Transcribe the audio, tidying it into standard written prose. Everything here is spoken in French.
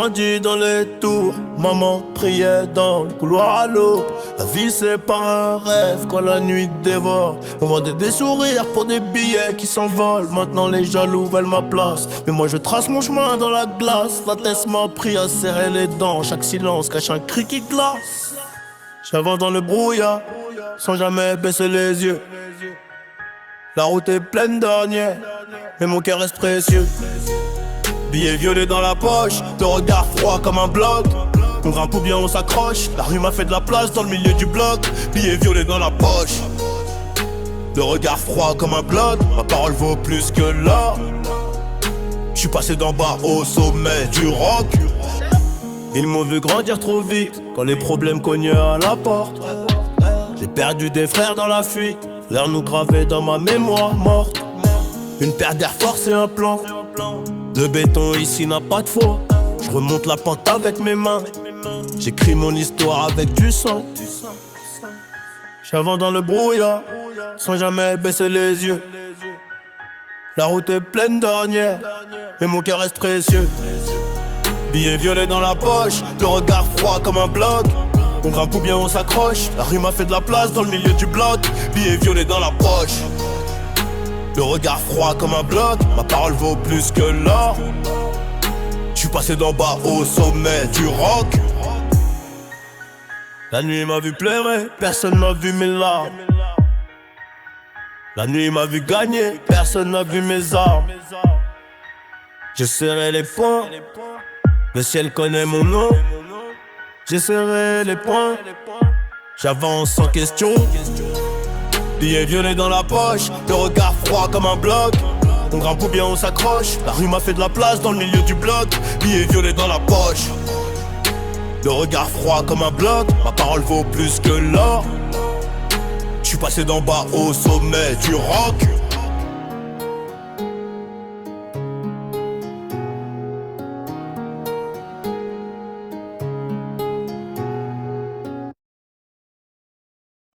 grandi dans les tours, maman priait dans le couloir à l'eau. La vie c'est pas un rêve quand la nuit dévore. On vendait des sourires pour des billets qui s'envolent. Maintenant les jaloux veulent ma place, mais moi je trace mon chemin dans la glace. La tête m'a pris à serrer les dents, chaque silence cache un cri qui glace. J'avance dans le brouillard, sans jamais baisser les yeux. La route est pleine d'ornières, mais mon cœur reste précieux. Billet violet dans la poche, le regard froid comme un bloc. On grimpe ou bien on s'accroche, la rue m'a fait de la place dans le milieu du bloc. Billet violet dans la poche, le regard froid comme un bloc. Ma parole vaut plus que l'or. J'suis passé d'en bas au sommet du rock. Ils m'ont vu grandir trop vite quand les problèmes cognaient à la porte. J'ai perdu des frères dans la fuite, l'air nous gravait dans ma mémoire morte. Une paire d'Air Force et un plan de béton ici n'a pas de foi. Je remonte la pente avec mes mains, j'écris mon histoire avec du sang. J'avance dans le brouillard, sans jamais baisser les yeux. La route est pleine d'ornières, mais mon cœur reste précieux. Billet violet dans la poche, le regard froid comme un bloc. On grimpe ou bien on s'accroche, la rue m'a fait de la place dans le milieu du bloc. Billet violet dans la poche, le regard froid comme un bloc. Ma parole vaut plus que l'or. J'suis passé d'en bas au sommet du rock. La nuit m'a vu pleurer, personne n'a vu mes larmes. La nuit m'a vu gagner, personne n'a vu mes armes. J'ai serré les poings, le ciel connaît mon nom. J'ai serré les poings, j'avance sans question. Billet violet dans la poche, le regard froid comme un bloc. On grimpe ou bien on s'accroche, la rue m'a fait de la place dans le milieu du bloc. Billet violet dans la poche, le regard froid comme un bloc. Ma parole vaut plus que l'or. J'suis passé d'en bas au sommet du rock.